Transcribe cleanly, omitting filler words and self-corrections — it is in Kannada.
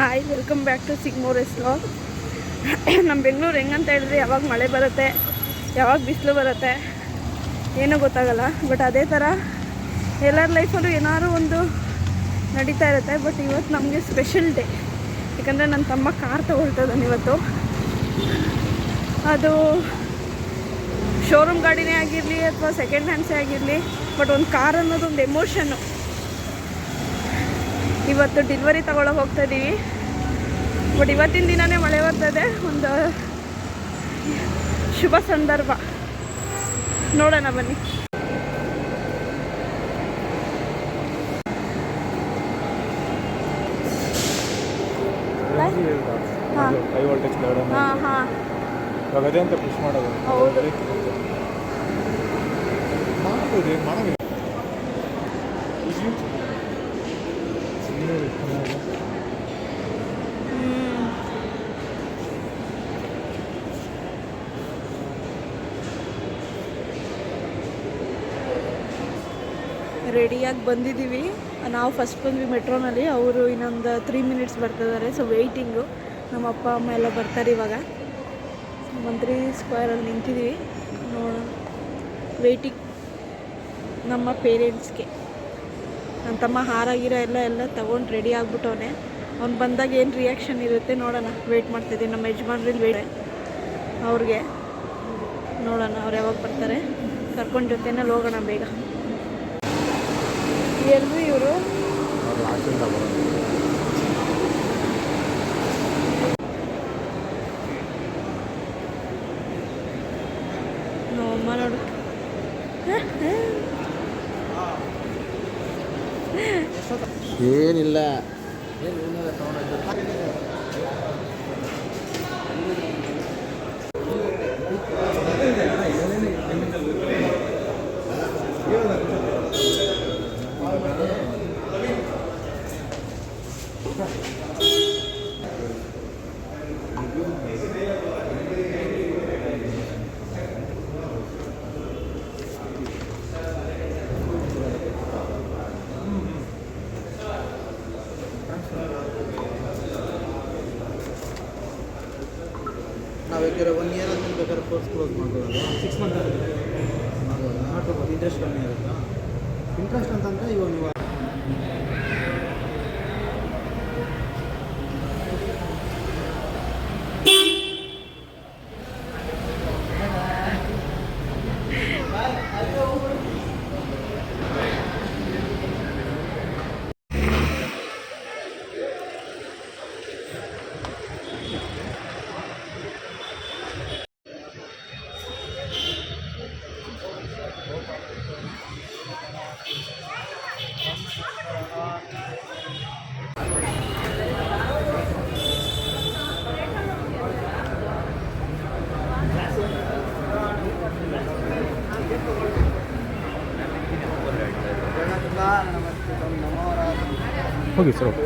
ಹಾಯ್, ವೆಲ್ಕಮ್ ಬ್ಯಾಕ್ ಟು ಸಿಗ್ಮೋರೆಸ್ ವ್ಲಾಗ್. ನಮ್ಮ ಬೆಂಗಳೂರು ಹೆಂಗಂತ ಹೇಳಿದ್ರೆ ಯಾವಾಗ ಮಳೆ ಬರುತ್ತೆ, ಯಾವಾಗ ಬಿಸಿಲು ಬರುತ್ತೆ ಏನೂ ಗೊತ್ತಾಗಲ್ಲ. ಬಟ್ ಅದೇ ಥರ ಎಲ್ಲರ ಲೈಫಲ್ಲೂ ಏನಾದ್ರು ಒಂದು ನಡೀತಾ ಇರುತ್ತೆ. ಬಟ್ ಇವತ್ತು ನಮಗೆ ಸ್ಪೆಷಲ್ ಡೇ, ಯಾಕಂದರೆ ನನ್ನ ತಮ್ಮ ಕಾರ್ ತೊಗೊಳ್ತಿದ್ದಾನೆ ಇವತ್ತು. ಅದು ಶೋರೂಮ್ ಗಾಡಿನೇ ಆಗಿರಲಿ ಅಥವಾ ಸೆಕೆಂಡ್ ಹ್ಯಾಂಡ್ಸೇ ಆಗಿರಲಿ, ಬಟ್ ಒಂದು ಕಾರ್ ಅನ್ನೋದು ಒಂದು ಎಮೋಷನ್ನು. ಇವತ್ತು ಡೆಲಿವರಿ ತಗೊಳ್ಳೋಕೆ ಹೋಗ್ತಾಯಿದ್ದೀವಿ. ಬಟ್ ಇವತ್ತಿನ ದಿನವೇ ಮಳೆ ಬರ್ತದೆ, ಒಂದು ಶುಭ ಸಂದರ್ಭ. ನೋಡೋಣ ಬನ್ನಿ. ಹಾಂ ಹಾಂ ಹೌದು. ರೆಡಿಯಾಗಿ ಬಂದಿದ್ದೀವಿ ನಾವು. ಫಸ್ಟ್ ಬಂದ್ವಿ ಮೆಟ್ರೋನಲ್ಲಿ, ಅವರು ಇನ್ನೊಂದು 3 ಮಿನಿಟ್ಸ್ ಬರ್ತಿದ್ದಾರೆ. So waiting. ನಮ್ಮ ಅಪ್ಪ ಅಮ್ಮ ಎಲ್ಲ ಬರ್ತಾರೆ ಇವಾಗ. ಮಂತ್ರಿ ಸ್ಕ್ವೇರಲ್ಲಿ ನಿಂತಿದ್ದೀವಿ, ನೋಡೋಣ. ವೆಯ್ಟಿಂಗ್ ನಮ್ಮ ಪೇರೆಂಟ್ಸ್ಗೆ. ನನ್ನ ತಮ್ಮ ಹಾರಾಗಿರೋ ಎಲ್ಲ ತೊಗೊಂಡು ರೆಡಿ ಆಗಿಬಿಟ್ಟವನೆ. ಅವ್ನು ಬಂದಾಗ ಏನು ರಿಯಾಕ್ಷನ್ ಇರುತ್ತೆ ನೋಡೋಣ. ವೆಯ್ಟ್ ಮಾಡ್ತಿದ್ದೀನಿ. ನಮ್ಮ ಯಜಮಾನ್ರಲ್ಲಿ ವೇಟ್ ಅವ್ರಿಗೆ ನೋಡೋಣ, ಅವ್ರು ಯಾವಾಗ ಬರ್ತಾರೆ. ಕರ್ಕೊಂಡು ಜೊತೆನಲ್ಲಿ ಹೋಗೋಣ ಬೇಗ. ಎಲ್ಲರೂ ಇವರು ನೋಡು. ಏನಿಲ್ಲ, ನಾವು ಬೇಕಾದ್ರೆ 1 ಇಯರ್ ಅಂತ ಬೇಕಾದ್ರೆ ಕೋರ್ಸ್ ಕ್ಲೋಸ್ ಮಾಡ್ಬೋದು. 6 ಮಂತ್ ಮಾಡ್ಬೋದು. ನಾಟ್ ಇಂಟ್ರೆಸ್ಟ್ ಕಮ್ಮಿ ಇರುತ್ತಾ? ಇಂಟ್ರೆಸ್ಟ್ ಅಂತಂದರೆ ಇವಾಗ ನೀವು ಹೋಗಿ ಸರ್.